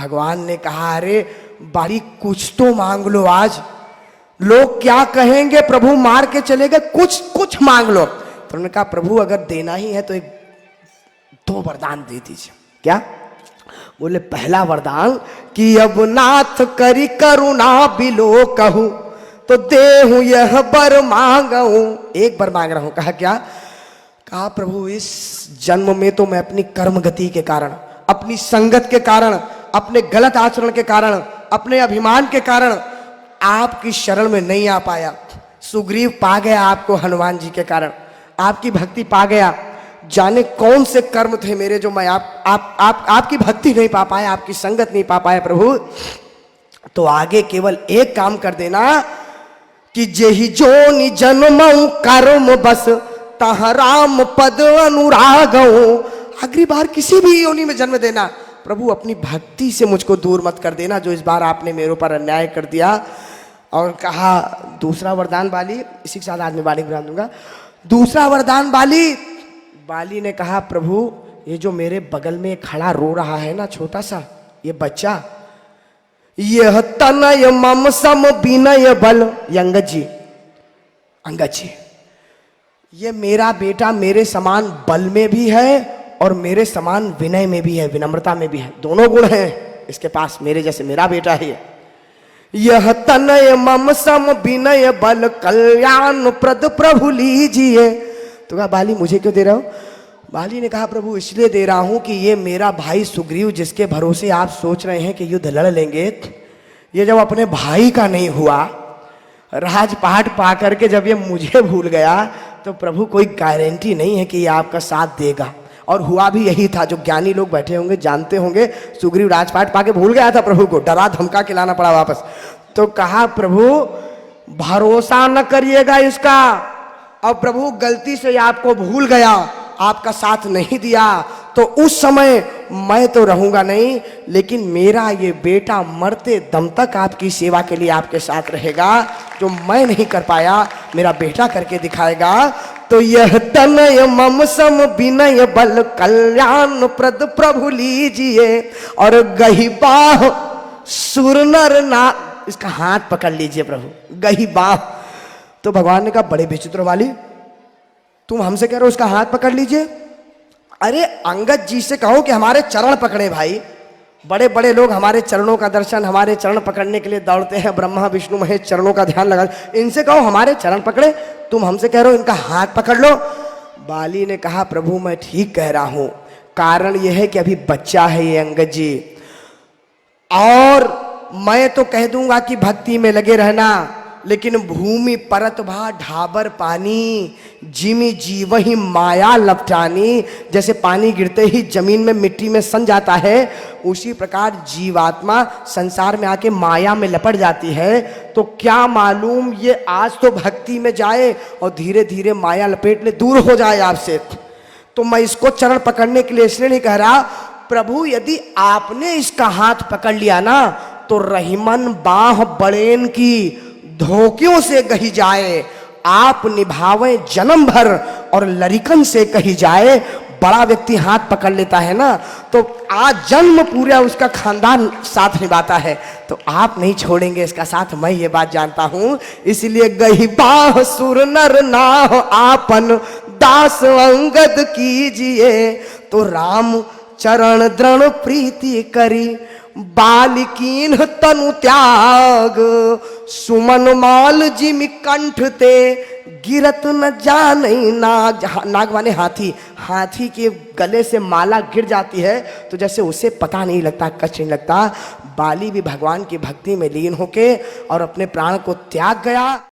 भगवान ने कहा, अरे बारी कुछ तो मांग लो, आज लोग क्या कहेंगे, प्रभु मार के चले गए, कुछ कुछ मांग लो। तो उन्होंने कहा, प्रभु अगर देना ही है तो एक दो वरदान दे दीजिए। क्या? बोले, पहला वरदान कि अब नाथ करी करुणा बिलो कहूं तो देहूं यह बर मांगूं। एक बार मांग रहा हूं। कहा क्या? कहा, प्रभु इस जन्म में तो मैं अपनी कर्म गति के कारण, अपनी संगत के कारण, अपने गलत आचरण के कारण, अपने अभिमान के कारण आपकी शरण में नहीं आ पाया। सुग्रीव पा गया आपको हनुमान जी के कारण, आपकी भक्ति पा गया। जाने कौन से कर्म थे मेरे जो मैं आपकी भक्ति नहीं पा पाया, आपकी संगत नहीं पा पाया प्रभु। तो आगे केवल एक काम कर देना कि जेहि जोनि जन्मऊ कर्म बस तह राम पद अनुरागऊ। अगली बार किसी भी योनि में जन्म देना प्रभु, अपनी भक्ति से मुझको दूर मत कर देना, जो इस बार आपने मेरे ऊपर अन्याय कर दिया। और कहा दूसरा वरदान बाली, इसी के साथ आज मैं बाली विराम दूंगा। दूसरा वरदान बाली ने कहा, प्रभु ये जो मेरे बगल में खड़ा रो रहा है ना, छोटा सा ये बच्चा, यह तनय मम सम विनय बल। ये अंगद जी, ये मेरा बेटा मेरे समान बल में भी है और मेरे समान विनय में भी है, विनम्रता में भी है, दोनों गुण हैं इसके पास, मेरे जैसे मेरा बेटा है। यह तनय मम सम विनय बल कल्याण प्रद प्रभु लीजिए। तो कहा, बाली मुझे क्यों दे रहा हो? बाली ने कहा, प्रभु इसलिए दे रहा हूं कि ये मेरा भाई सुग्रीव, जिसके भरोसे आप सोच रहे हैं कि युद्ध लड़ लेंगे, ये जब अपने भाई का नहीं हुआ, राजपाट पा करके जब ये मुझे भूल गया, तो प्रभु कोई गारंटी नहीं है कि ये आपका साथ देगा। और हुआ भी यही था, जो ज्ञानी लोग बैठे होंगे जानते होंगे, सुग्रीव राजपाट पाके भूल गया था प्रभु को, डरा धमका के लाना पड़ा वापस। तो कहा, प्रभु भरोसा न करिएगा इसका, और प्रभु गलती से आपको भूल गया, आपका साथ नहीं दिया, तो उस समय मैं तो रहूंगा नहीं, लेकिन मेरा ये बेटा मरते दम तक आपकी सेवा के लिए आपके साथ रहेगा। जो मैं नहीं कर पाया मेरा बेटा करके दिखाएगा। तो यह तनय मम सम विनय बल कल्याण प्रद प्रभु लीजिए, और गही बाह सुर नर ना। इसका हाथ पकड़ लीजिए प्रभु, गही बाह। तो भगवान ने कहा, बड़े विचित्र वाली, तुम हमसे कह रहे हो उसका हाथ पकड़ लीजिए? अरे अंगद जी से कहो कि हमारे चरण पकड़े भाई। बड़े बड़े लोग हमारे चरणों का दर्शन, हमारे चरण पकड़ने के लिए दौड़ते हैं, ब्रह्मा विष्णु महेश चरणों का ध्यान लगा। इनसे कहो हमारे चरण पकड़े, तुम हमसे कह रहे हो इनका हाथ पकड़ लो। बाली ने कहा, प्रभु मैं ठीक कह रहा हूं, कारण यह है कि अभी बच्चा है ये अंगद जी, और मैं तो कह दूंगा कि भक्ति में लगे रहना, लेकिन भूमि परत भा ढाबर पानी, जिमी जीवहि माया लपटानी। जैसे पानी गिरते ही जमीन में मिट्टी में सन जाता है, उसी प्रकार जीवात्मा संसार में आके माया में लपट जाती है। तो क्या मालूम ये आज तो भक्ति में जाए और धीरे धीरे माया लपेट ले, दूर हो जाए आपसे। तो मैं इसको चरण पकड़ने के लिए इसलिए नहीं कह रहा, प्रभु यदि आपने इसका हाथ पकड़ लिया ना, तो रहीमन बाह बड़ेन की धोखियों से कही जाए, आप निभावे जन्म भर, और लरिकन से कही जाए। बड़ा व्यक्ति हाथ पकड़ लेता है ना, तो आज जन्म पूरा उसका खानदान साथ निभाता है। तो आप नहीं छोड़ेंगे इसका साथ, मैं ये बात जानता हूं। इसलिए गही बाह सुर नर नाह आपन दास अंगद कीजिए। तो राम चरण दृढ़ प्रीति करी, बालिकीन तनु त्याग, सुमन माल जिमि कंठ ते, गिरत न जाने नाग। नाग माने हाथी, हाथी के गले से माला गिर जाती है तो जैसे उसे पता नहीं लगता, कष्ट नहीं लगता। बाली भी भगवान की भक्ति में लीन होके और अपने प्राण को त्याग गया।